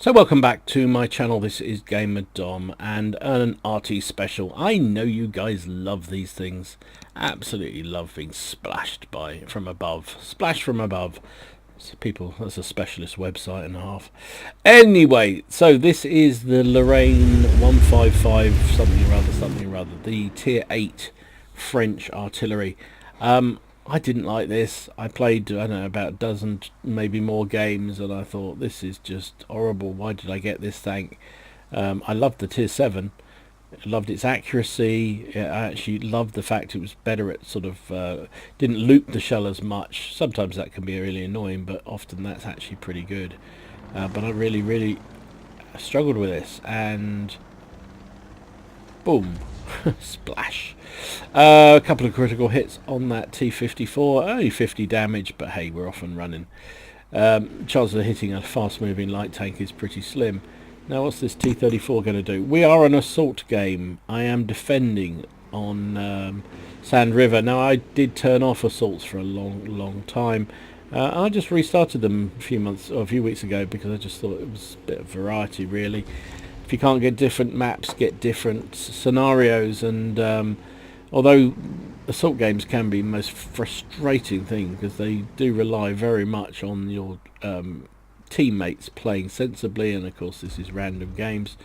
So welcome back to my channel. This is Gamer Dom and an Arty special. I know you guys love these things. Absolutely love being splashed from above. Splash from above. So people, that's a specialist website and a half. Anyway, so this is the Lorraine 155 something or other, the tier 8 French artillery. I didn't like this. I played, I don't know, about a dozen, maybe more games, and I thought, this is just horrible. Why did I get this tank? I loved the tier 7. I loved its accuracy. I actually loved the fact it was better at sort of, didn't loop the shell as much. Sometimes that can be really annoying, but often that's actually pretty good. But I really struggled with this, and boom. Splash. A couple of critical hits on that T-54, only 50 damage, but hey, we're off and running. Chances of hitting a fast moving light tank is pretty slim. Now what's this T-34 going to do? We are an assault game. I am defending on Sand River. Now I did turn off assaults for a long time. I just restarted them a few weeks ago because I just thought it was a bit of variety, really. If you can't get different maps, get different scenarios, and although assault games can be the most frustrating thing because they do rely very much on your teammates playing sensibly, and of course this is random games,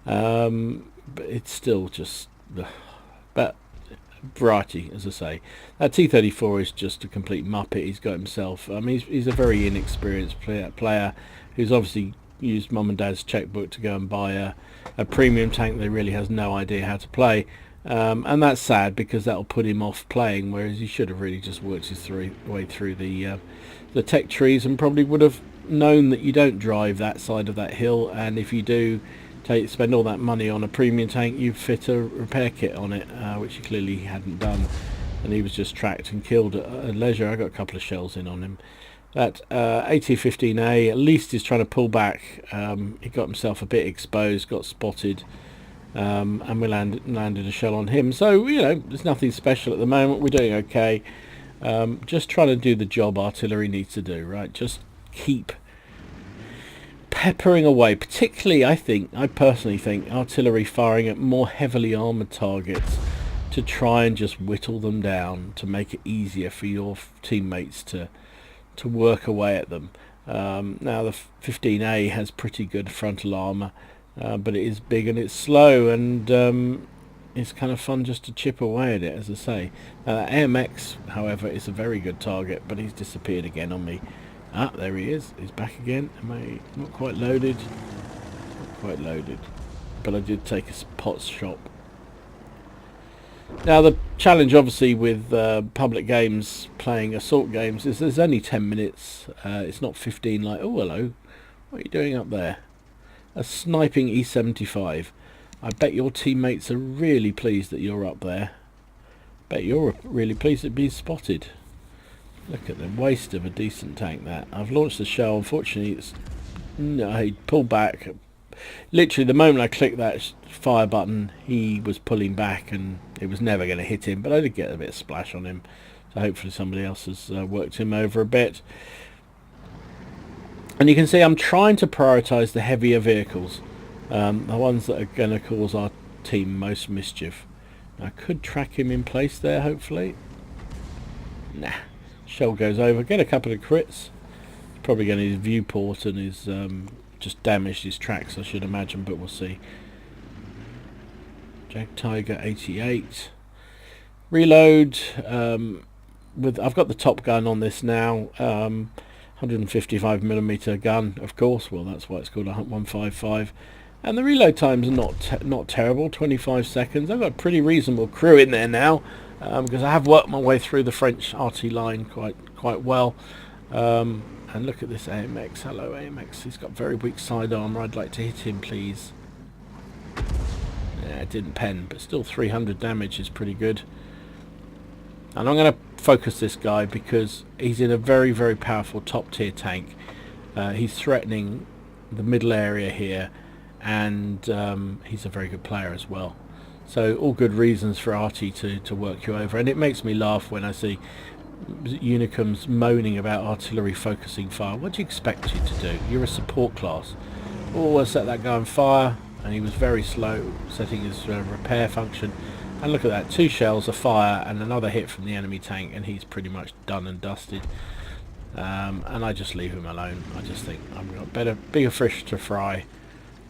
but it's still just but variety, as I say. That T-34 is just a complete muppet. He's got himself, I mean, he's a very inexperienced player who's obviously used mum and dad's checkbook to go and buy a premium tank that really has no idea how to play, and that's sad because that'll put him off playing, whereas he should have really just worked his way through the tech trees, and probably would have known that you don't drive that side of that hill, and if you do spend all that money on a premium tank, you fit a repair kit on it, which he clearly hadn't done, and he was just tracked and killed at leisure. I got a couple of shells in on him. That AT-15A at least is trying to pull back. He got himself a bit exposed, got spotted, and we landed a shell on him. So, you know, there's nothing special at the moment. We're doing okay. Just trying to do the job artillery needs to do, right? Just keep peppering away. Particularly, I personally think artillery firing at more heavily armoured targets to try and just whittle them down to make it easier for your teammates to work away at them. Now the 15A has pretty good frontal armour, but it is big and it's slow, and it's kind of fun just to chip away at it, as I say. AMX, however, is a very good target, but he's disappeared again on me. Ah, there he is. He's back again. Am I not quite loaded? Not quite loaded. But I did take a pot shot. Now the challenge obviously with public games, playing assault games, is there's only 10 minutes. It's not 15 like, oh hello, what are you doing up there? A sniping E-75. I bet your teammates are really pleased that you're up there. Bet you're really pleased at being spotted. Look at the waste of a decent tank that. I've launched the shell, unfortunately he pulled back. Literally the moment I clicked that fire button, he was pulling back and it was never going to hit him, but I did get a bit of splash on him, so hopefully somebody else has worked him over a bit. And you can see I'm trying to prioritise the heavier vehicles, the ones that are going to cause our team most mischief. I could track him in place there, hopefully. Nah, shell goes over, get a couple of crits. Probably going to his viewport and his just damaged his tracks, I should imagine, but we'll see. Jag Tiger 88. Reload. I've got the top gun on this now. 155mm gun, of course. Well, that's why it's called a 155. And the reload times are not terrible. 25 seconds. I've got a pretty reasonable crew in there now, because I have worked my way through the French Arty line quite well. And look at this AMX. Hello AMX. He's got very weak side armor. I'd like to hit him, please. Yeah, it didn't pen, but still 300 damage is pretty good. And I'm going to focus this guy because he's in a very powerful top tier tank. He's threatening the middle area here, and he's a very good player as well. So all good reasons for Arty to work you over, and it makes me laugh when I see Unicums moaning about artillery focusing fire. What do you expect you to do? You're a support class. Oh, I set that guy on fire, and he was very slow setting his repair function. And look at that, 2 shells, a fire, and another hit from the enemy tank, and he's pretty much done and dusted. And I just leave him alone. I just think I've got bigger fish to fry.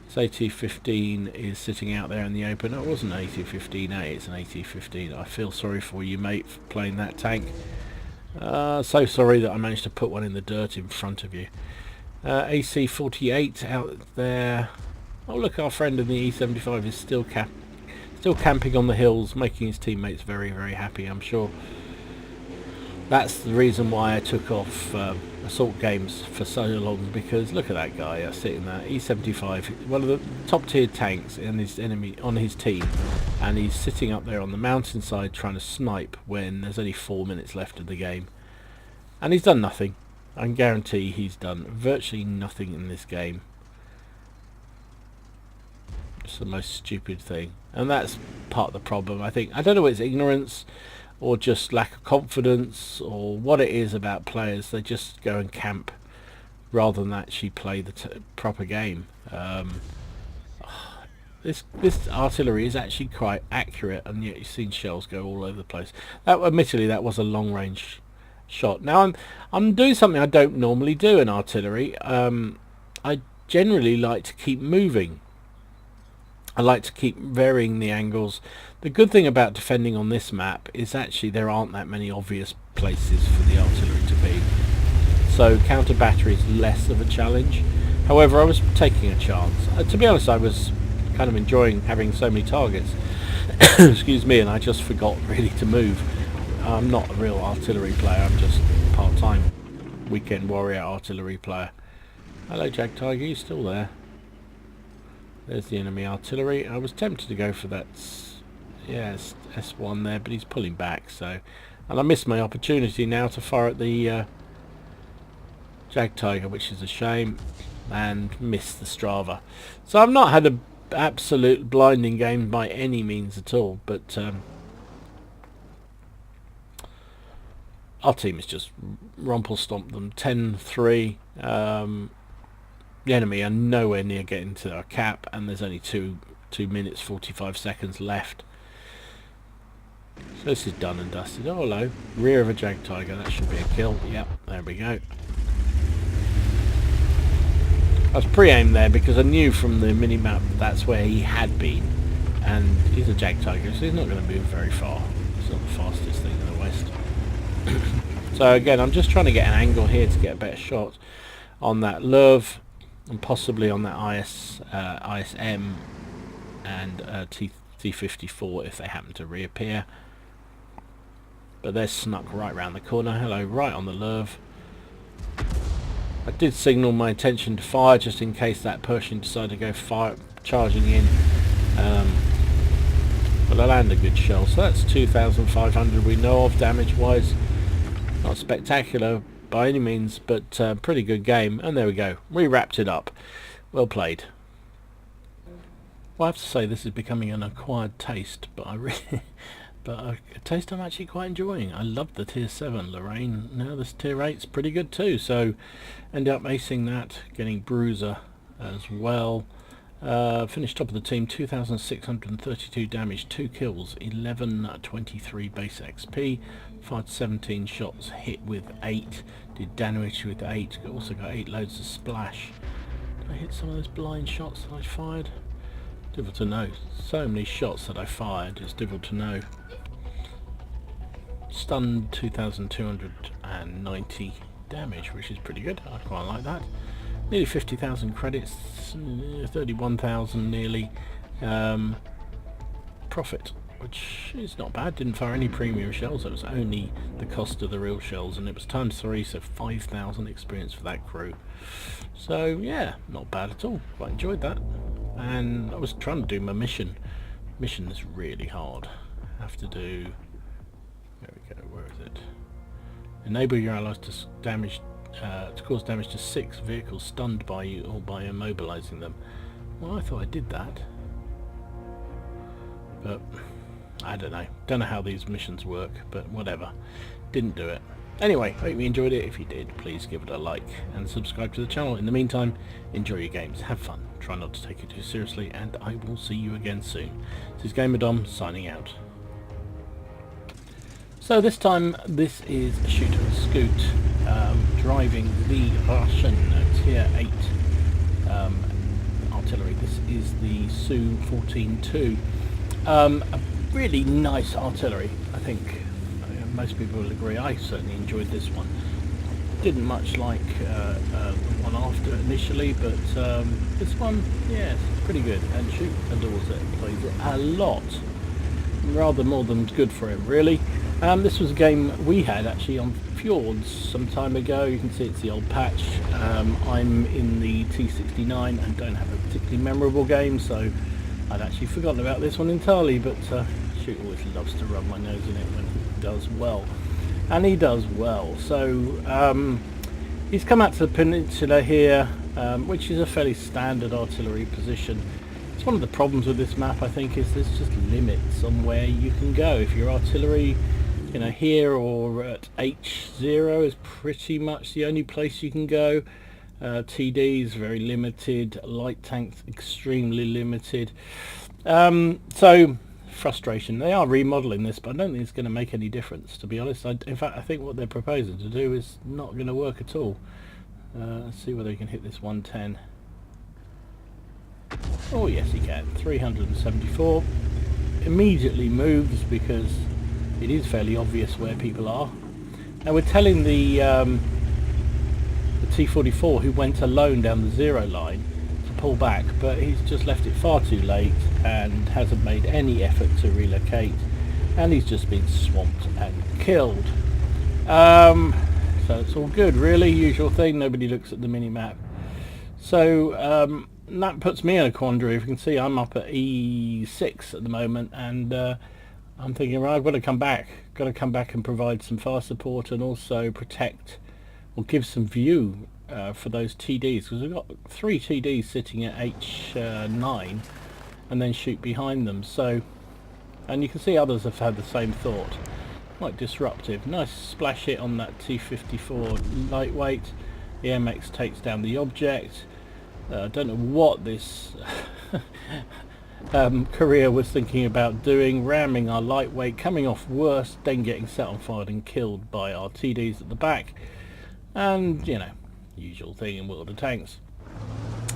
This AT-15 is sitting out there in the open. It wasn't an AT-15A, it's an AT-15. I feel sorry for you, mate, for playing that tank. So sorry that I managed to put one in the dirt in front of you. AC-48 out there. Oh look, our friend in the E-75 is still camping on the hills, making his teammates very, very happy, I'm sure. That's the reason why I took off assault games for so long, because look at that guy sitting there, E-75, one of the top tier tanks in his on his team, and he's sitting up there on the mountainside trying to snipe when there's only 4 minutes left of the game. And he's done nothing. I can guarantee he's done virtually nothing in this game. It's the most stupid thing, and that's part of the problem, I think. I don't know whether it's ignorance or just lack of confidence or what it is about players. They just go and camp rather than actually play the proper game. This artillery is actually quite accurate, and yet you've seen shells go all over the place. Admittedly, that was a long range shot. Now I'm doing something I don't normally do in artillery. I generally like to keep moving. I like to keep varying the angles. The good thing about defending on this map is actually there aren't that many obvious places for the artillery to be. So counter battery is less of a challenge. However, I was taking a chance. To be honest, I was kind of enjoying having so many targets. Excuse me, and I just forgot really to move. I'm not a real artillery player, I'm just part-time weekend warrior artillery player. Hello Jag Tiger, you still there? There's the enemy artillery. I was tempted to go for that, yes, S1 there, but he's pulling back, so... And I missed my opportunity now to fire at the Jag Tiger, which is a shame, and missed the Strava. So I've not had an absolute blinding game by any means at all, but our team has just rumple-stomped them, 10-3. The enemy are nowhere near getting to our cap, and there's only 2 minutes 45 seconds left. So this is done and dusted. Oh hello, rear of a Jag Tiger, that should be a kill. Yep, there we go. I was pre-aimed there because I knew from the mini-map that's where he had been, and he's a Jag Tiger, so he's not going to move very far. It's not the fastest thing in the west. So again, I'm just trying to get an angle here to get a better shot on that Love, and possibly on that ISM and T-54 if they happen to reappear. But they're snuck right round the corner. Hello, right on the Love. I did signal my intention to fire just in case that Pershing decided to go charging in. But I landed a good shell, so that's 2,500 we know of damage-wise. Not spectacular by any means, but pretty good game. And there we go, we wrapped it up. Well played. Well, I have to say this is becoming an acquired taste, but a taste I'm actually quite enjoying. I love the tier 7 Lorraine. Now this tier 8's pretty good too, so ended up acing that, getting Bruiser as well. Finished top of the team, 2,632 damage, 2 kills, 1123 base XP, fired 17 shots, hit with 8, did damage with 8, also got 8 loads of splash. Did I hit some of those blind shots that I fired? Difficult to know. So many shots that I fired, it's difficult to know. Stunned 2,290 damage, which is pretty good, I quite like that. Nearly 50,000 credits, 31,000 nearly profit, which is not bad. Didn't fire any premium shells, it was only the cost of the real shells, and it was times 3, so 5,000 experience for that crew. So yeah, not bad at all, quite enjoyed that. And I was trying to do my mission. Mission is really hard. I have to do, there we go, where is it? Enable your allies to cause damage to 6 vehicles stunned by you or by immobilizing them. Well, I thought I did that, but I don't know how these missions work, but whatever, didn't do it. Anyway, hope you enjoyed it. If you did, please give it a like and subscribe to the channel. In the meantime, enjoy your games, have fun, try not to take it too seriously, and I will see you again soon. This is Gamer Dom signing out. So this time, this is Shoot and Scoot, driving the Russian Tier 8 artillery. This is the SU-14-2. A really nice artillery, I think. Most people will agree. I certainly enjoyed this one. Didn't much like the one after initially, but this one, yeah, it's pretty good. And Shoot adores it, plays it a lot. Rather more than good for him, really. This was a game we had actually on Fjords some time ago. You can see it's the old patch. I'm in the T69 and don't have a particularly memorable game, so I'd actually forgotten about this one entirely, but Shoot always loves to rub my nose in it when he does well. And he does well. So he's come out to the peninsula here, which is a fairly standard artillery position. It's one of the problems with this map, I think, is there's just limits on where you can go. If your artillery, you know, here or at H0 is pretty much the only place you can go. TDs very limited, light tanks extremely limited. So frustration. They are remodeling this, but I don't think it's going to make any difference, to be honest. In fact, I think what they're proposing to do is not going to work at all. Let's see whether he can hit this 110. Oh yes, he can. 374. Immediately moves because it is fairly obvious where people are. Now we're telling the T-44, who went alone down the 0 line, to pull back, but he's just left it far too late and hasn't made any effort to relocate, and he's just been swamped and killed. So it's all good, really. Usual thing, nobody looks at the mini-map. So that puts me in a quandary. If you can see, I'm up at E6 at the moment, and I'm thinking, right, I've got to come back. Got to come back and provide some fire support and also protect or give some view for those TDs, because we've got 3 TDs sitting at H9 and then Shoot behind them. So, and you can see others have had the same thought. Quite disruptive. Nice splash hit on that T-54 lightweight. The MX takes down the object. Don't know what this Korea was thinking about doing, ramming our lightweight, coming off worse, then getting set on fire and killed by our TDs at the back. And, you know, usual thing in World of Tanks.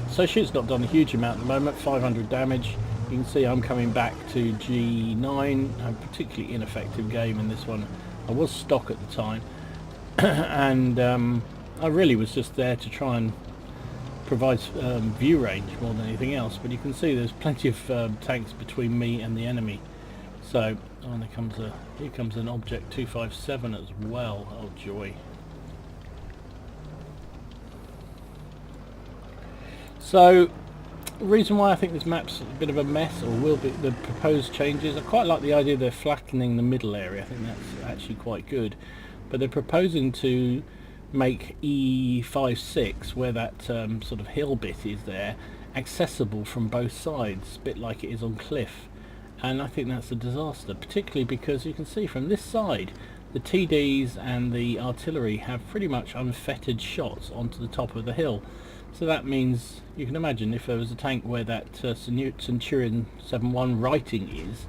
So Shoot's not done a huge amount at the moment, 500 damage. You can see I'm coming back to G9, a particularly ineffective game in this one. I was stock at the time, and I really was just there to try and provide view range more than anything else, but you can see there's plenty of tanks between me and the enemy. So, oh, and here comes an object 257 as well. Oh joy. So, the reason why I think this map's a bit of a mess, or will be, the proposed changes, I quite like the idea they're flattening the middle area. I think that's actually quite good. But they're proposing to make E56, where that sort of hill bit is there, accessible from both sides, a bit like it is on Cliff. And I think that's a disaster, particularly because you can see from this side, the TDs and the artillery have pretty much unfettered shots onto the top of the hill. So that means, you can imagine if there was a tank where that Centurion 7-1 writing is,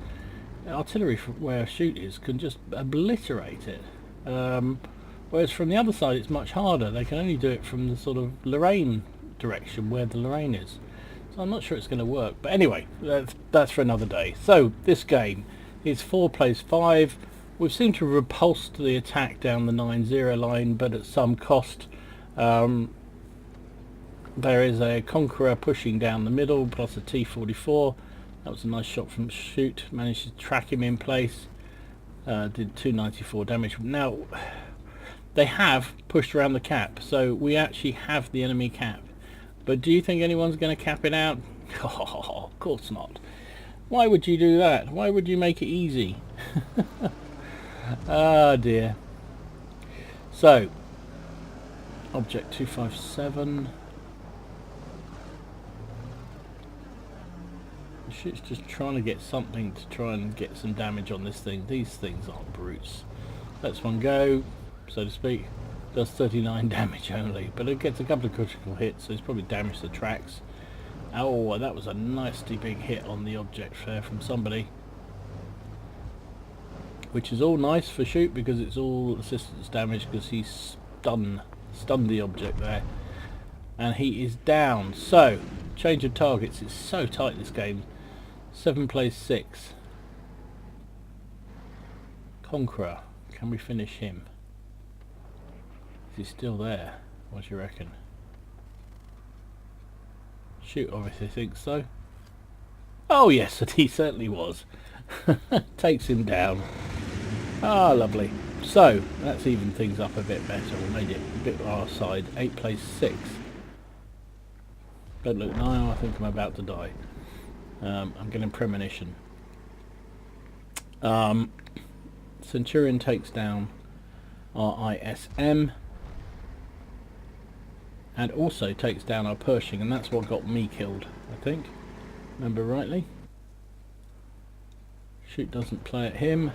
artillery where Shoot is can just obliterate it. Whereas from the other side it's much harder. They can only do it from the sort of Lorraine direction where the Lorraine is. So I'm not sure it's going to work. But anyway, that's for another day. So this game is 4 plays 5. We've seemed to repulse the attack down the 9-0 line, but at some cost. There is a Conqueror pushing down the middle, plus a T-44. That was a nice shot from Shoot. Managed to track him in place. Did 294 damage. Now, they have pushed around the cap, so we actually have the enemy cap. But do you think anyone's going to cap it out? Oh, of course not. Why would you do that? Why would you make it easy? Ah dear. So, object 257. Shit's just trying to get something to try and get some damage on this thing. These things are brutes. Let's one go. so to speak. Does 39 damage only, but it gets a couple of critical hits, so it's probably damaged the tracks. Oh, that was a nasty big hit on the object there from somebody. Which is all nice for shoot because it's all assistance damage because he stunned the object there. And he is down. So, change of targets. It's so tight this game. 7 plays 6. Conqueror. Can we finish him? Is he still there? What do you reckon? Shoot obviously thinks so. Oh yes, he certainly was. Takes him down. Ah, lovely. So, that's evened things up a bit better. We made it a bit our side. 8 plays 6. Don't look now, I think I'm about to die. I'm getting premonition. Centurion takes down our ISM. And also takes down our Pershing, and that's what got me killed, I think. Remember rightly. Shoot doesn't play at him.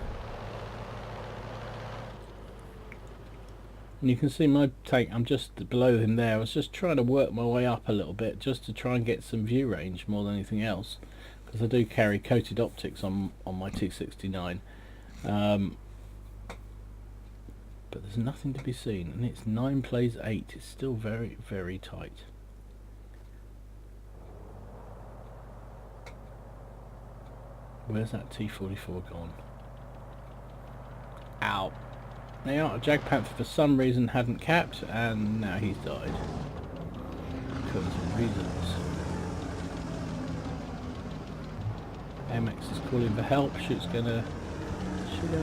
And you can see my tank, I'm just below him there. I was just trying to work my way up a little bit just to try and get some view range more than anything else. Because I do carry coated optics on my T69. But there's nothing to be seen, and it's 9 plays 8. It's still very, very tight. Where's that T-44 gone? Ow. Now, Jag Panther for some reason hadn't capped, and now he's died. Because of reasons. MX is calling for help. Shoot's gonna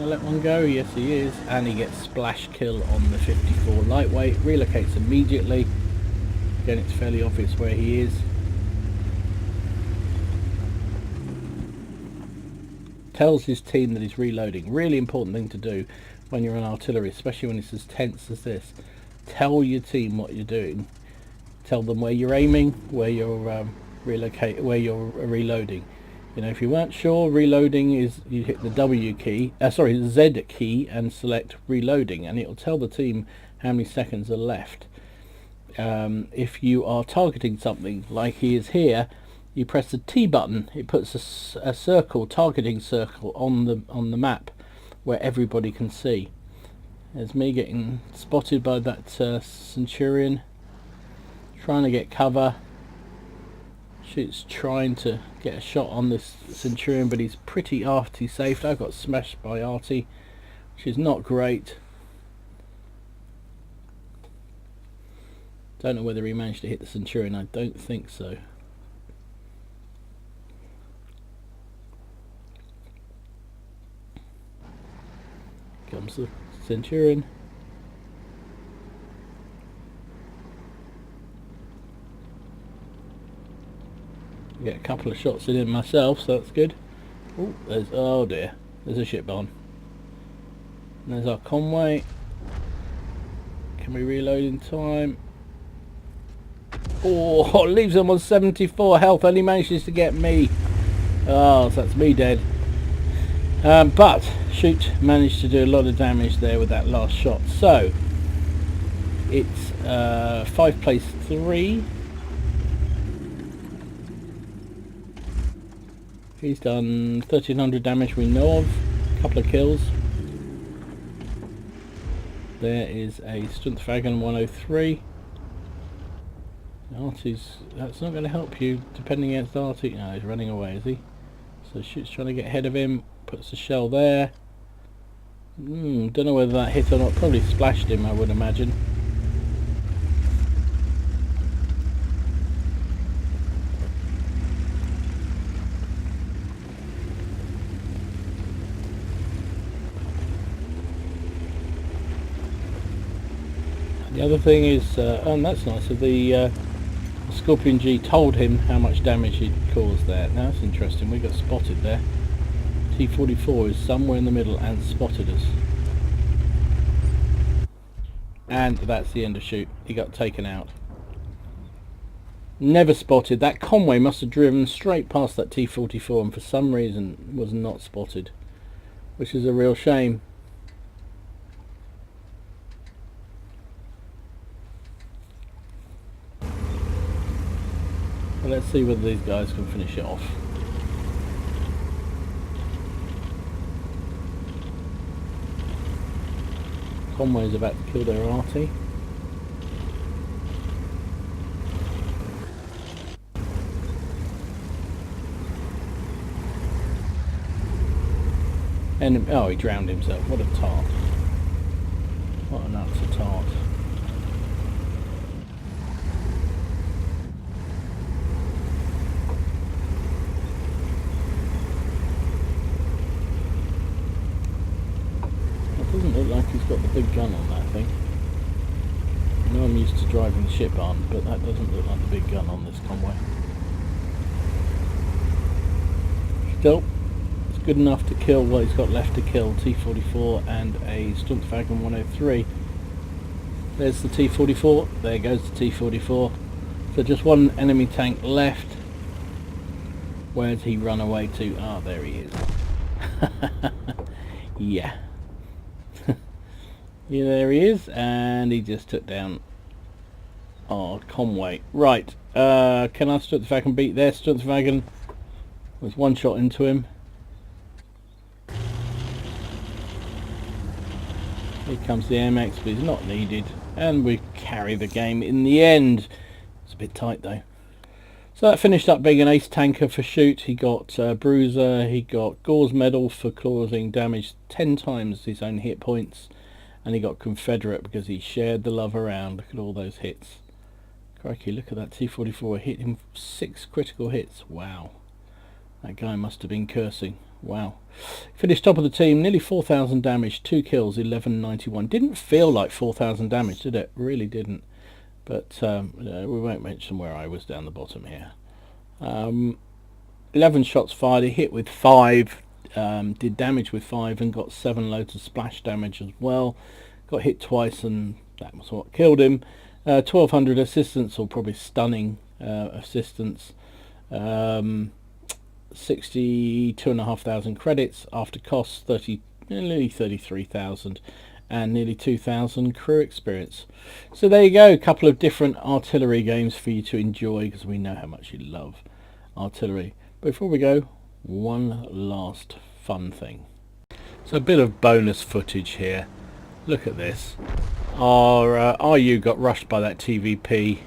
let one go. Yes, he is, and he gets splash kill on the 54 lightweight. Relocates immediately. Again, it's fairly obvious where he is. Tells his team that he's reloading. Really important thing to do when you're on artillery, especially when it's as tense as this. Tell your team what you're doing. Tell them where you're aiming, where you're reloading. You know, if you weren't sure, reloading is you hit the W key, the Z key, and select reloading, and it'll tell the team how many seconds are left. If you are targeting something like he is here, you press the T button. It puts a circle, targeting circle, on the map where everybody can see. There's me getting spotted by that Centurion, trying to get cover. Shoot's trying to get a shot on this Centurion, but he's pretty Arty safe. I got smashed by Arty, which is not great. Don't know whether he managed to hit the Centurion. I don't think so. Comes the Centurion. Get a couple of shots in myself, so that's good. Oh dear, there's a ship on. And there's our Conway. Can we reload in time? Oh, leaves them on 74 health, only manages to get me. Oh, so that's me dead. But Shoot managed to do a lot of damage there with that last shot. So it's 5 plays 3. He's done 1300 damage we know of, a couple of kills. There is a Strunthwagen 103. Arty's, that's not going to help you defending against Arty. No, he's running away, is he? So Shoot's trying to get ahead of him, puts the shell there. Don't know whether that hit or not, probably splashed him I would imagine. The other thing is, and that's nice, the Scorpion G told him how much damage he'd caused there. Now that's interesting, we got spotted there. T-44 is somewhere in the middle and spotted us. And that's the end of Shoot. He got taken out. Never spotted. That Conway must have driven straight past that T-44 and for some reason was not spotted. Which is a real shame. But let's see whether these guys can finish it off. Conway's about to kill their Arty. And oh, he drowned himself. What a tart. What an utter tart. It doesn't look like he's got the big gun on that thing. I know I'm used to driving the ship on, but that doesn't look like the big gun on this Conway. Still, it's good enough to kill what he's got left to kill. T-44 and a Stumpfwagen 103. There's the T-44, there goes the T-44. So just one enemy tank left. Where's he run away to? Ah, there he is. Yeah. Yeah, there he is, and he just took down Conway. Right, can our Stumpfwagen beat their Stumpfwagen? With one shot into him. Here comes the MX, but he's not needed, and we carry the game in the end. It's a bit tight though. So that finished up being an ace tanker for shoot. He got Bruiser, he got Gore's medal for causing damage 10 times his own hit points, and he got Confederate because he shared the love around. Look at all those hits. Crikey, look at that T-44 hit him 6 critical hits. Wow. That guy must have been cursing. Wow. Finished top of the team, nearly 4,000 damage, 2 kills, 1191. Didn't feel like 4,000 damage, did it? Really didn't. But we won't mention where I was down the bottom here. 11 shots fired, he hit with 5, did damage with 5 and got 7 loads of splash damage as well. Got hit twice and that was what killed him. 1,200 assistance, or probably stunning assistance. 62,500 credits after costs, nearly 33,000, and nearly 2,000 crew experience. So there you go, a couple of different artillery games for you to enjoy, because we know how much you love artillery. Before we go, one last fun thing. So a bit of bonus footage here. Look at this. Our RU got rushed by that TVP,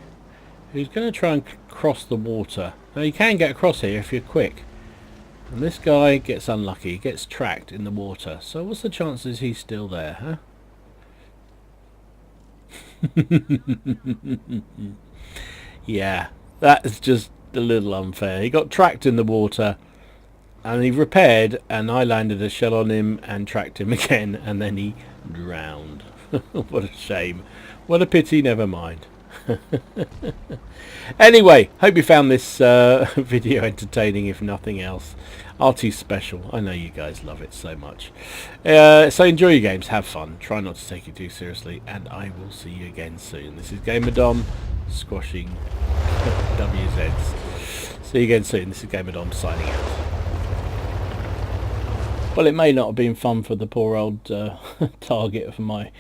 who's going to try and cross the water. Now you can get across here if you're quick. And this guy gets unlucky, gets tracked in the water. So what's the chances he's still there, huh? Yeah, that's just a little unfair. He got tracked in the water and he repaired, and I landed a shell on him and tracked him again, and then he drowned. What a shame. What a pity, never mind. Anyway, hope you found this video entertaining, if nothing else. Arty special. I know you guys love it so much. So enjoy your games, have fun, try not to take it too seriously, and I will see you again soon. This is Gamer Dom, squashing WZs. See you again soon. This is Gamer Dom signing out. Well, it may not have been fun for the poor old target of my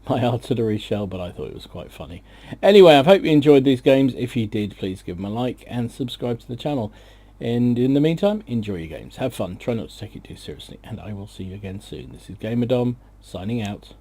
artillery shell, but I thought it was quite funny. Anyway, I hope you enjoyed these games. If you did, please give them a like and subscribe to the channel. And in the meantime, enjoy your games, have fun, try not to take it too seriously, and I will see you again soon. This is Gamer Dom, signing out.